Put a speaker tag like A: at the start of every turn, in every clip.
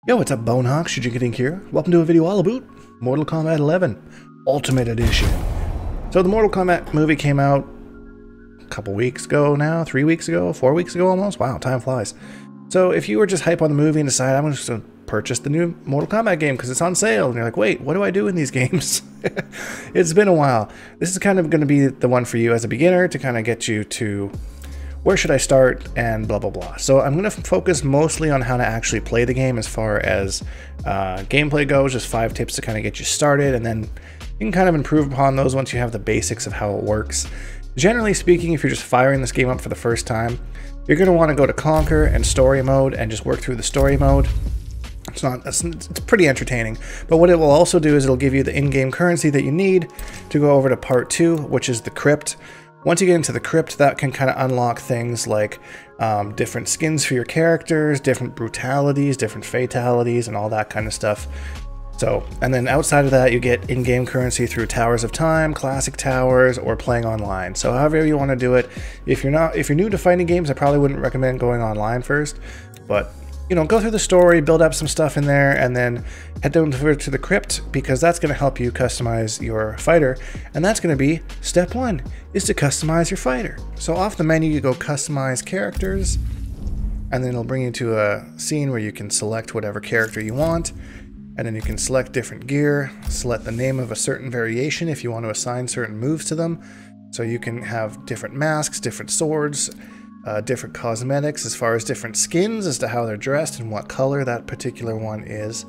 A: Yo, what's up, Bonehawk? Shujinkydink here. Welcome to a video all about Mortal Kombat 11 Ultimate Edition. So the Mortal Kombat movie came out a couple weeks ago now, 3 weeks ago, 4 weeks ago almost. Wow, time flies. So if you were just hype on the movie and decide I'm just going to purchase the new Mortal Kombat game because it's on sale, and you're like, wait, what do I do in these games? It's been a while. This is kind of going to be the one for you as a beginner to kind of get you to where should I start and blah, blah, blah. So I'm going to focus mostly on how to actually play the game as far as gameplay goes, just 5 tips to kind of get you started, and then you can kind of improve upon those once you have the basics of how it works. Generally speaking, if you're just firing this game up for the first time, you're going to want to go to Conquer and Story Mode and just work through the Story Mode. It's pretty entertaining, but what it will also do is it'll give you the in-game currency that you need to go over to Part 2, which is the Crypt. Once you get into the Crypt, that can kind of unlock things like different skins for your characters, different brutalities, different fatalities, and all that kind of stuff. So, and then outside of that, you get in-game currency through Towers of Time, Classic Towers, or playing online. So however you want to do it. If you're new to fighting games, I probably wouldn't recommend going online first, but you know, go through the story, build up some stuff in there, and then head down to the Crypt, because that's going to help you customize your fighter. And that's going to be step 1, is to customize your fighter. So off the menu, you go customize characters, and then it'll bring you to a scene where you can select whatever character you want, and then you can select different gear, select the name of a certain variation if you want to assign certain moves to them. So you can have different masks, different swords, different cosmetics as far as different skins as to how they're dressed and what color that particular one is,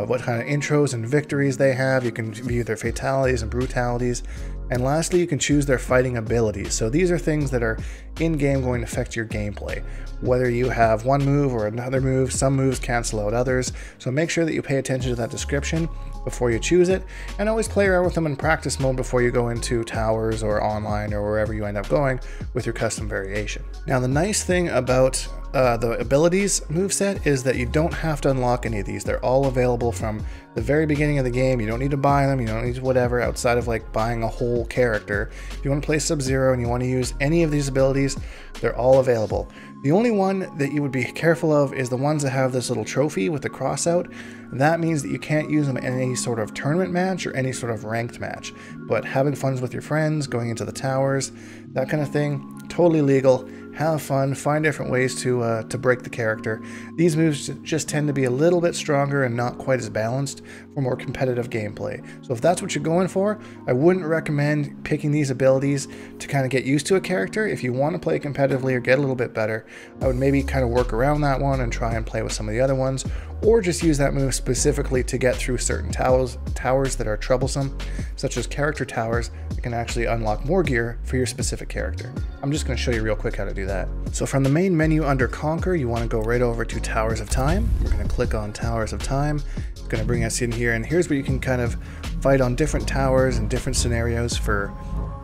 A: what kind of intros and victories they have. You can view their fatalities and brutalities, and lastly you can choose their fighting abilities. So these are things that are in-game going to affect your gameplay, whether you have one move or another move. Some moves cancel out others, so make sure that you pay attention to that description before you choose it, and always play around with them in practice mode before you go into Towers or online or wherever you end up going with your custom variation. Now the nice thing about the abilities moveset is that you don't have to unlock any of these. They're all available from the very beginning of the game. You don't need to buy them, you don't need to whatever outside of like buying a whole character. If you want to play Sub-Zero and you want to use any of these abilities, they're all available. The only one that you would be careful of is the ones that have this little trophy with the cross out. That means that you can't use them in any sort of tournament match or any sort of ranked match. But having fun with your friends, going into the towers, that kind of thing, totally legal. Have fun, find different ways to break the character. These moves just tend to be a little bit stronger and not quite as balanced for more competitive gameplay. So if that's what you're going for, I wouldn't recommend picking these abilities to kind of get used to a character. If you want to play competitively or get a little bit better, I would maybe kind of work around that one and try and play with some of the other ones, or just use that move specifically to get through certain towers that are troublesome, such as character towers that can actually unlock more gear for your specific character. I'm just going to show you real quick how to do that. So from the main menu under Conquer, you want to go right over to Towers of Time. We're going to click on Towers of Time. It's going to bring us in here, and here's where you can kind of fight on different towers and different scenarios for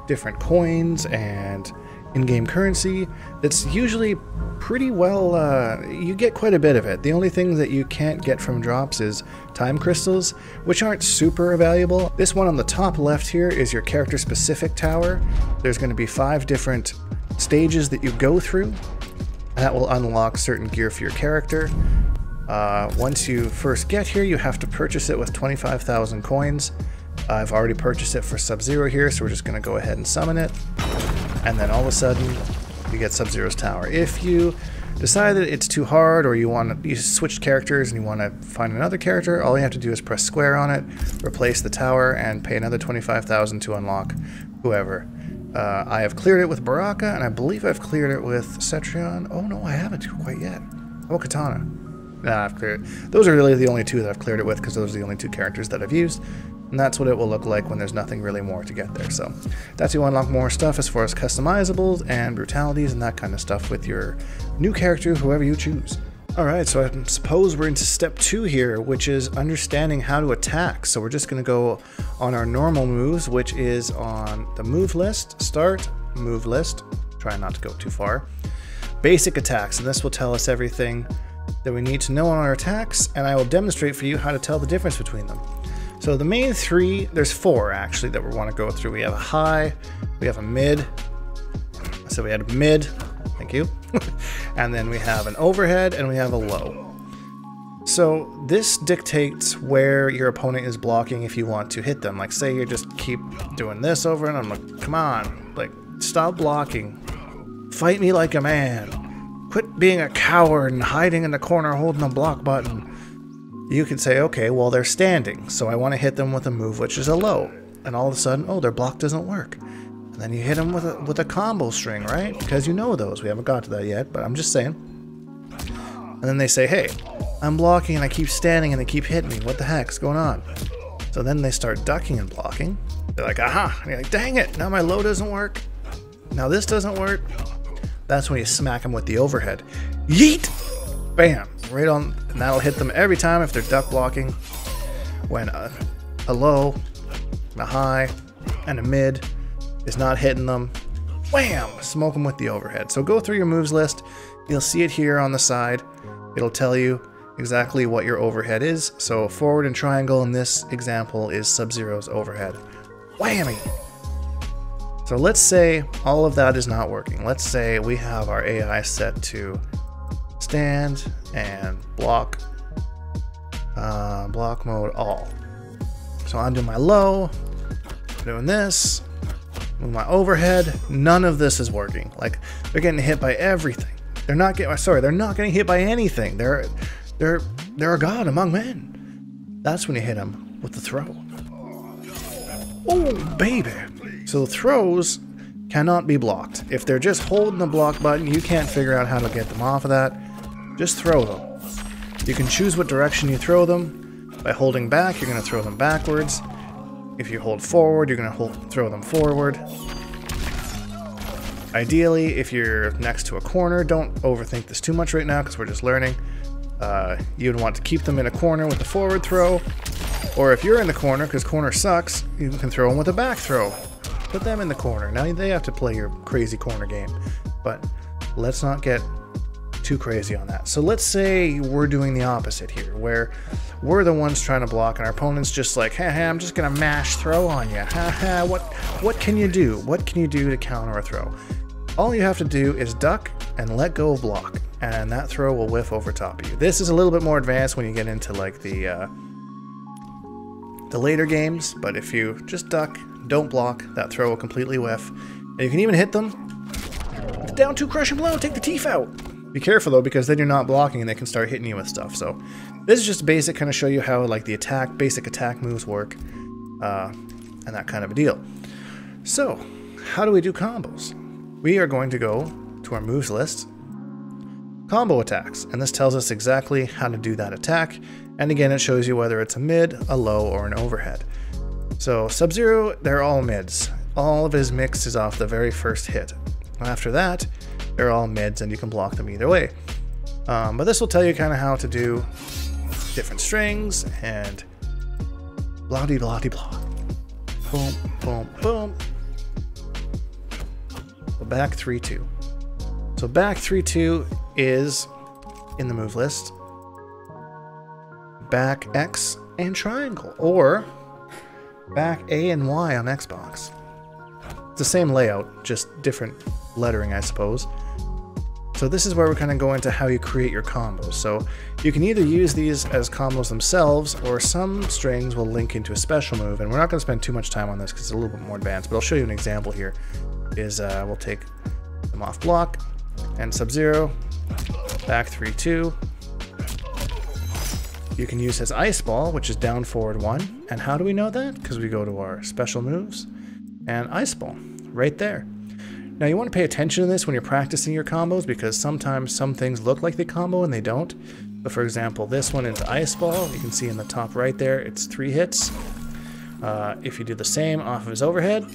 A: different coins and in-game currency. That's usually pretty well, you get quite a bit of it. The only thing that you can't get from drops is time crystals, which aren't super valuable. This one on the top left here is your character specific tower. There's going to be 5 different stages that you go through, and that will unlock certain gear for your character. Once you first get here, you have to purchase it with 25,000 coins. I've already purchased it for Sub-Zero here, so we're just going to go ahead and summon it, and then all of a sudden you get Sub-Zero's tower. If you decide that it's too hard, or you switch characters and you want to find another character, all you have to do is press square on it, replace the tower, and pay another 25,000 to unlock whoever. I have cleared it with Baraka, and I believe I've cleared it with Cetrion. Oh no, I haven't quite yet. Oh, Katana. Nah, I've cleared it. Those are really the only 2 that I've cleared it with, because those are the only 2 characters that I've used. And that's what it will look like when there's nothing really more to get there. So that's how you unlock more stuff as far as customizables and brutalities and that kind of stuff with your new character, whoever you choose. Alright, so I suppose we're into step 2 here, which is understanding how to attack. So we're just going to go on our normal moves, which is on the move list, start, move list, try not to go too far, basic attacks, and this will tell us everything that we need to know on our attacks, and I will demonstrate for you how to tell the difference between them. So the main 3, there's 4 actually that we want to go through. We have a high, we have a mid, so we had a mid, thank you, and then we have an overhead and we have a low. So this dictates where your opponent is blocking if you want to hit them. Like say you just keep doing this over and I'm like, come on, like stop blocking. Fight me like a man. Quit being a coward and hiding in the corner holding the block button. You could say, okay, well they're standing, so I want to hit them with a move which is a low. And all of a sudden, oh, their block doesn't work. And then you hit them with a combo string, right? Because you know those. We haven't got to that yet, but I'm just saying. And then they say, hey, I'm blocking and I keep standing and they keep hitting me. What the heck's going on? So then they start ducking and blocking. They're like, aha! And you're like, dang it! Now my low doesn't work. Now this doesn't work. That's when you smack them with the overhead. Yeet! Bam! Right on, and that'll hit them every time if they're duck blocking. When a low, a high, and a mid is not hitting them, wham! Smoke them with the overhead. So go through your moves list. You'll see it here on the side. It'll tell you exactly what your overhead is. So forward and triangle in this example is Sub-Zero's overhead. Whammy! So let's say all of that is not working. Let's say we have our AI set to stand and block, block mode all. So I'm doing my low, doing this, with my overhead. None of this is working. Like they're getting hit by everything. They're not getting. Sorry, they're not getting hit by anything. They're a god among men. That's when you hit them with the throw. Oh baby! So the throws cannot be blocked. If they're just holding the block button, you can't figure out how to get them off of that. Just throw them. You can choose what direction you throw them. By holding back, you're going to throw them backwards. If you hold forward, you're going to throw them forward. Ideally, if you're next to a corner, don't overthink this too much right now because we're just learning. You'd want to keep them in a corner with the forward throw. Or if you're in the corner, because corner sucks, you can throw them with a back throw. Put them in the corner. Now they have to play your crazy corner game. But let's not get too crazy on that. So let's say we're doing the opposite here, where we're the ones trying to block and our opponent's just like, haha, I'm just gonna mash throw on you. Haha, what can you do? What can you do to counter a throw? All you have to do is duck and let go of block, and that throw will whiff over top of you. This is a little bit more advanced when you get into like the later games, but if you just duck, don't block, that throw will completely whiff. And you can even hit them with the down 2 crushing blow, take the teeth out. Be careful though, because then you're not blocking and they can start hitting you with stuff. So this is just basic, kind of show you how like the basic attack moves work, and that kind of a deal. So how do we do combos? We are going to go to our moves list, combo attacks, and this tells us exactly how to do that attack. And again, it shows you whether it's a mid, a low, or an overhead. So Sub-Zero, they're all mids. All of his mix is off the very first hit. After that, they're all mids and you can block them either way. But this will tell you kind of how to do different strings and blah-de-blah-de-blah. Boom, boom, boom. So back 3-2. So back 3-2 is in the move list. Back X and triangle, or back A and Y on Xbox. It's the same layout, just different lettering, I suppose. So this is where we're kind of going into how you create your combos. So you can either use these as combos themselves, or some strings will link into a special move, and we're not going to spend too much time on this because it's a little bit more advanced, but I'll show you an example here. We'll take them off block, and Sub-Zero, back 3-2. You can use his Ice Ball, which is down forward 1. And how do we know that? Because we go to our special moves and Ice Ball right there. Now you want to pay attention to this when you're practicing your combos, because sometimes some things look like they combo and they don't. But for example, this one is Ice Ball. You can see in the top right there, it's 3 hits. If you do the same off of his overhead,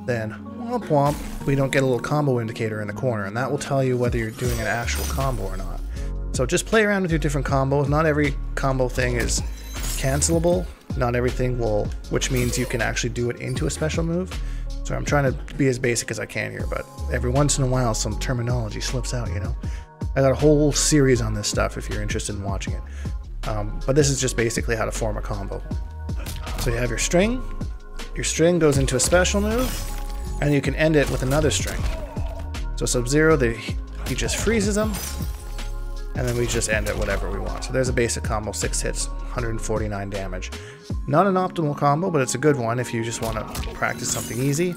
A: then womp womp, we don't get a little combo indicator in the corner, and that will tell you whether you're doing an actual combo or not. So just play around with your different combos. Not every combo thing is cancelable. Not everything will, which means you can actually do it into a special move. So I'm trying to be as basic as I can here, but every once in a while some terminology slips out, you know. I got a whole series on this stuff if you're interested in watching it. But this is just basically how to form a combo. So you have your string goes into a special move, and you can end it with another string. So Sub-Zero, he just freezes them, and then we just end at whatever we want. So there's a basic combo, 6 hits, 149 damage. Not an optimal combo, but it's a good one if you just want to practice something easy.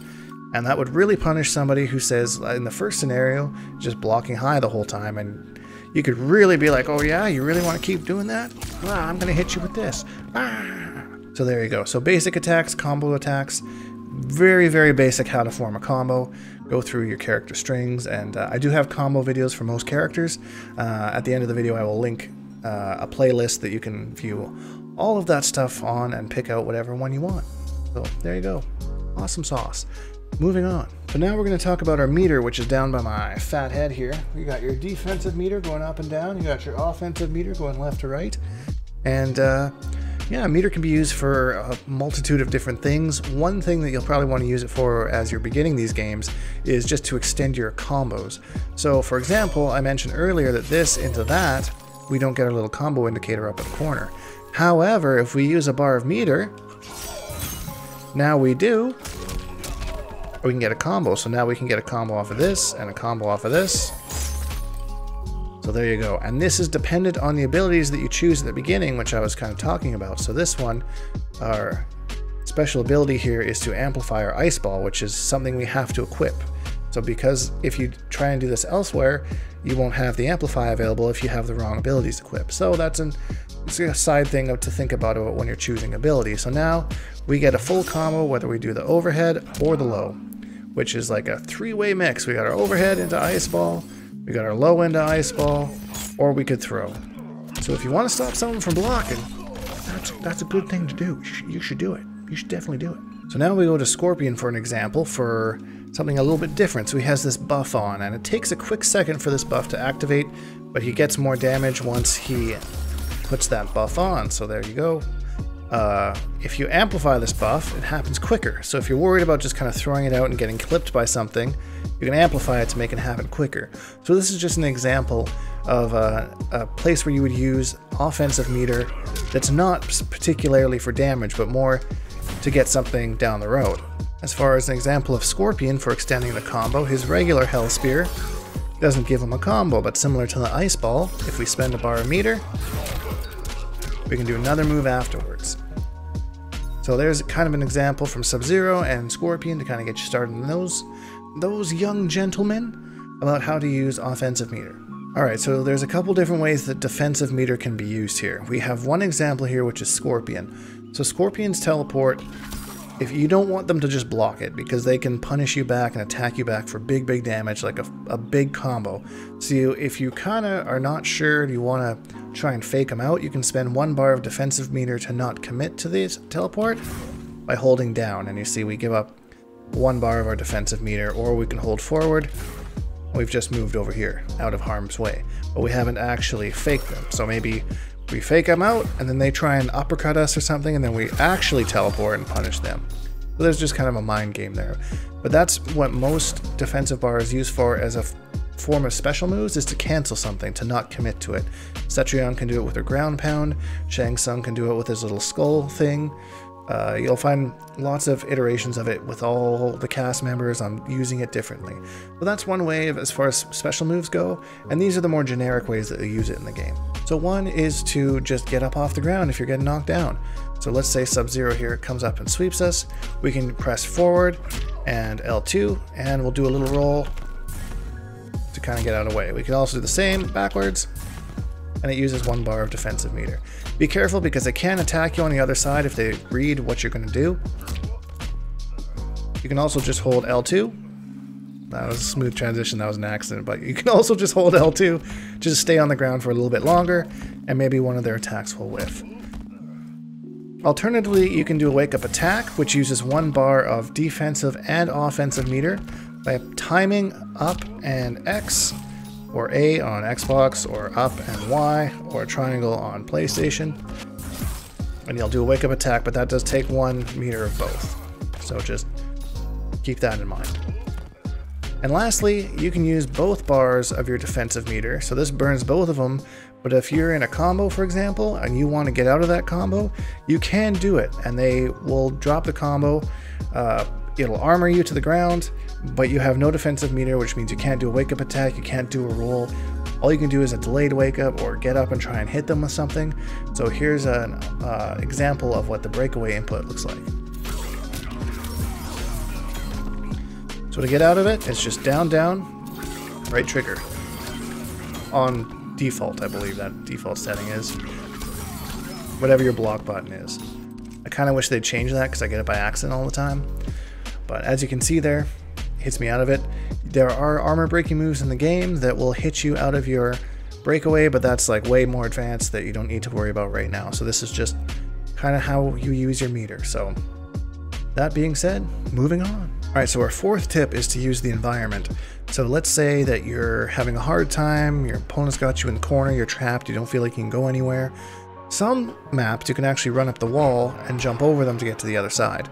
A: And that would really punish somebody who says, in the first scenario, just blocking high the whole time, and you could really be like, oh yeah, you really want to keep doing that? Ah, I'm going to hit you with this. Ah. So there you go. So basic attacks, combo attacks, very, very basic how to form a combo. Go through your character strings, and I do have combo videos for most characters. At the end of the video I will link a playlist that you can view all of that stuff on and pick out whatever one you want. So there you go. Awesome sauce. Moving on. So now we're going to talk about our meter, which is down by my fat head here. You got your defensive meter going up and down. You got your offensive meter going left to right. And yeah, a meter can be used for a multitude of different things. One thing that you'll probably want to use it for as you're beginning these games is just to extend your combos. So for example, I mentioned earlier that this into that, we don't get our little combo indicator up at the corner. However, if we use a bar of meter, now we do. We can get a combo. So now we can get a combo off of this and a combo off of this. So there you go. And this is dependent on the abilities that you choose at the beginning, which I was kind of talking about. So this one, our special ability here is to amplify our ice ball, which is something we have to equip. So because if you try and do this elsewhere, you won't have the amplify available if you have the wrong abilities equipped. So it's a side thing to think about when you're choosing ability. So now we get a full combo whether we do the overhead or the low, which is like a three-way mix. We got our overhead into ice ball, we got our low into ice ball, or we could throw. So if you want to stop someone from blocking, that's a good thing to do. You should do it. You should definitely do it. So now we go to Scorpion for an example for something a little bit different. So he has this buff on, and it takes a quick second for this buff to activate, but he gets more damage once he puts that buff on. So there you go. If you amplify this buff, it happens quicker. So if you're worried about just kind of throwing it out and getting clipped by something, you can amplify it to make it happen quicker. So this is just an example of a place where you would use offensive meter that's not particularly for damage, but more to get something down the road. As far as an example of Scorpion for extending the combo, his regular Hell Spear doesn't give him a combo, but similar to the Ice Ball, if we spend a bar of meter, we can do another move afterwards. So there's kind of an example from Sub-Zero and Scorpion to kind of get you started in those young gentlemen about how to use offensive meter. Alright, so there's a couple different ways that defensive meter can be used here. We have one example here, which is Scorpion. So Scorpions teleport if you don't want them to just block it, because they can punish you back and attack you back for big damage, like a big combo. So if you kind of are not sure, you want to try and fake them out, you can spend 1 bar of defensive meter to not commit to this teleport by holding down. And you see we give up 1 bar of our defensive meter, or we can hold forward. We've just moved over here, out of harm's way, but we haven't actually faked them. So maybe we fake them out, and then they try and uppercut us or something, and then we actually teleport and punish them. So there's just kind of a mind game there. But that's what most defensive bar is used for as a form of special moves, is to cancel something, to not commit to it. Cetrion can do it with her ground pound, Shang Tsung can do it with his little skull thing. You'll find lots of iterations of it with all the cast members on using it differently. So that's one way as far as special moves go, and these are the more generic ways that you use it in the game. So one is to just get up off the ground if you're getting knocked down. So let's say Sub-Zero here comes up and sweeps us. We can press forward and L2, and we'll do a little roll to kind of get out of the way. We can also do the same backwards, and it uses 1 bar of defensive meter. Be careful, because they can attack you on the other side if they read what you're going to do. You can also just hold L2. That was a smooth transition, that was an accident, but you can also just hold L2, just stay on the ground for a little bit longer, and maybe one of their attacks will whiff. Alternatively, you can do a wake-up attack, which uses 1 bar of defensive and offensive meter by timing up and X, or A on Xbox, or up and Y, or triangle on PlayStation. And you'll do a wake-up attack, but that does take 1 meter of both. So just keep that in mind. And lastly, you can use both bars of your defensive meter. So this burns both of them, but if you're in a combo, for example, and you want to get out of that combo, you can do it, and they will drop the combo. It'll armor you to the ground, but you have no defensive meter, which means you can't do a wake-up attack, you can't do a roll. all you can do is a delayed wake up or get up and try and hit them with something. So here's an example of what the breakaway input looks like. So to get out of it, it's just down, down, right trigger. On default, I believe that default setting is. Whatever your block button is. I kind of wish they'd change that because I get it by accident all the time. But as you can see there, hits me out of it. There are armor breaking moves in the game that will hit you out of your breakaway, but that's like way more advanced that you don't need to worry about right now. So this is just kind of how you use your meter. So that being said, moving on. All right, so our fourth tip is to use the environment. So let's say that you're having a hard time, your opponent's got you in the corner, you're trapped, you don't feel like you can go anywhere. Some maps you can actually run up the wall and jump over them to get to the other side.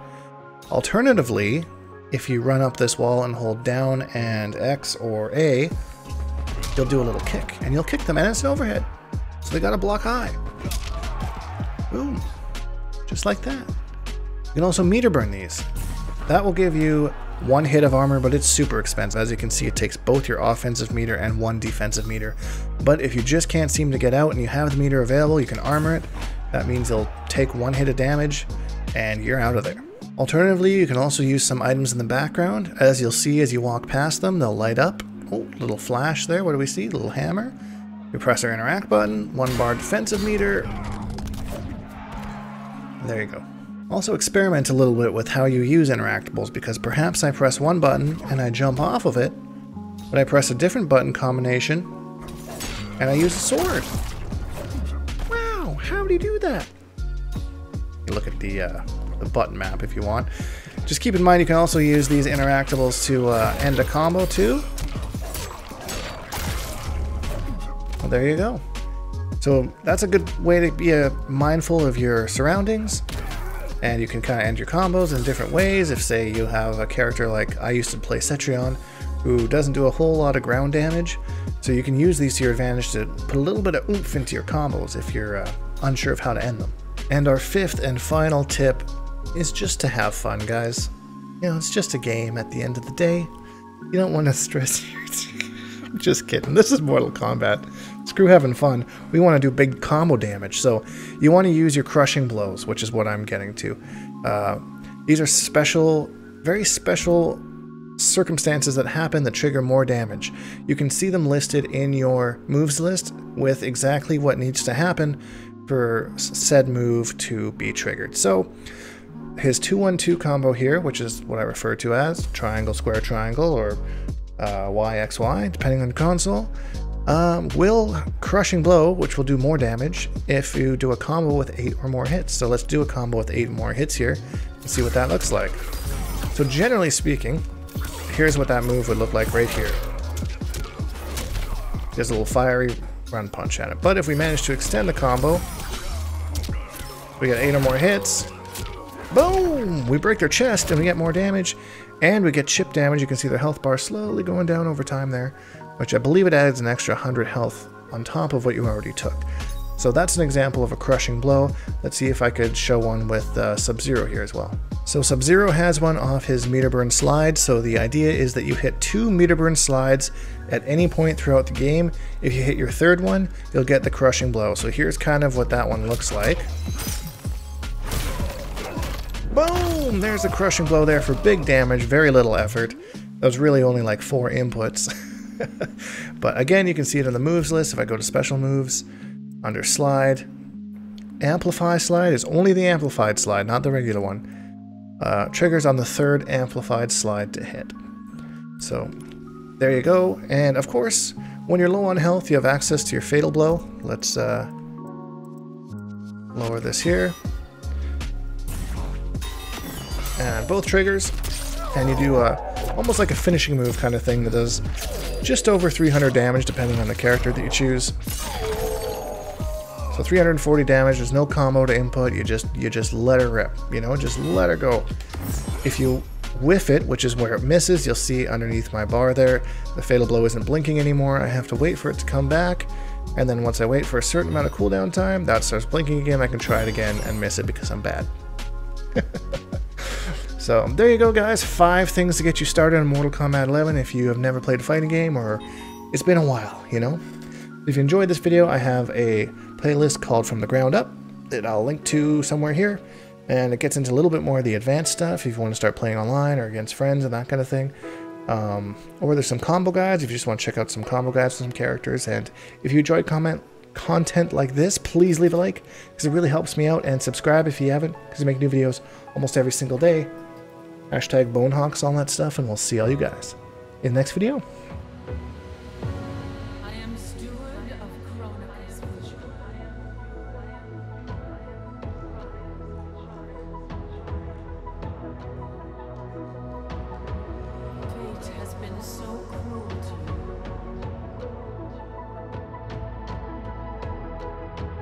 A: Alternatively, if you run up this wall and hold down and X or A, you'll do a little kick, and you'll kick them, and it's an overhead. So they gotta block high. Boom. Just like that. You can also meter burn these. That will give you one hit of armor, but it's super expensive. As you can see, it takes both your offensive meter and one defensive meter. But if you just can't seem to get out and you have the meter available, you can armor it. That means they'll take one hit of damage, and you're out of there. Alternatively, you can also use some items in the background. As you'll see as you walk past them, they'll light up. Oh, little flash there. What do we see? Little hammer. We press our interact button, 1 bar defensive meter. There you go. Also experiment a little bit with how you use interactables, because perhaps I press one button and I jump off of it, but I press a different button combination and I use a sword. Wow, how do you do that? You look at the button map if you want. Just keep in mind you can also use these interactables to end a combo too. Well, there you go. So that's a good way to be mindful of your surroundings. And you can kind of end your combos in different ways. If, say, you have a character like I used to play Cetrion, who doesn't do a whole lot of ground damage, so you can use these to your advantage to put a little bit of oomph into your combos if you're unsure of how to end them. And our fifth and final tip is just to have fun, guys. You know, it's just a game at the end of the day. You don't want to stress your I'm just kidding. This is Mortal Kombat. Screw having fun. We want to do big combo damage. So you want to use your crushing blows, which is what I'm getting to. These are special, very special circumstances that happen that trigger more damage. You can see them listed in your moves list with exactly what needs to happen for said move to be triggered. So his 2-1-2 combo here, which is what I refer to as triangle, square, triangle, or YXY, depending on the console, will crushing blow, which will do more damage if you do a combo with 8 or more hits. So let's do a combo with 8 or more hits here and see what that looks like. So generally speaking, here's what that move would look like right here. There's a little fiery run punch at it. But if we manage to extend the combo, we get 8 or more hits. Boom! We break their chest and we get more damage. And we get chip damage. You can see their health bar slowly going down over time there, which I believe it adds an extra 100 health on top of what you already took. So that's an example of a crushing blow. Let's see if I could show one with Sub-Zero here as well. So Sub-Zero has one off his meter burn slide. So the idea is that you hit 2 meter burn slides at any point throughout the game. If you hit your third one, you'll get the crushing blow. So here's kind of what that one looks like. Boom! There's the crushing blow there for big damage, very little effort. That was really only like 4 inputs. But again, you can see it in the moves list. If I go to special moves, under slide, amplify slide is only the amplified slide, not the regular one. Triggers on the 3rd amplified slide to hit. So there you go. And of course, when you're low on health, you have access to your fatal blow. Let's lower this here. And both triggers, and you do almost like a finishing move kind of thing that does just over 300 damage depending on the character that you choose. So 340 damage, there's no combo to input, you just let her rip, you know, just let her go. If you whiff it, which is where it misses, you'll see underneath my bar there, the fatal blow isn't blinking anymore. I have to wait for it to come back, and then once I wait for a certain amount of cooldown time, that starts blinking again. I can try it again and miss it because I'm bad. So there you go, guys. 5 things to get you started in Mortal Kombat 11 if you have never played a fighting game or it's been a while, you know. If you enjoyed this video, I have a playlist called From the Ground Up that I'll link to somewhere here, and it gets into a little bit more of the advanced stuff if you want to start playing online or against friends and that kind of thing. Or there's some combo guides if you just want to check out some combo guides for some characters. And if you enjoyed content like this, please leave a like because it really helps me out, and subscribe if you haven't because I make new videos almost every single day. Hashtag Bonehawks, all that stuff, and we'll see all you guys in the next video.
B: I am steward of Kronika's vision. Fate has been so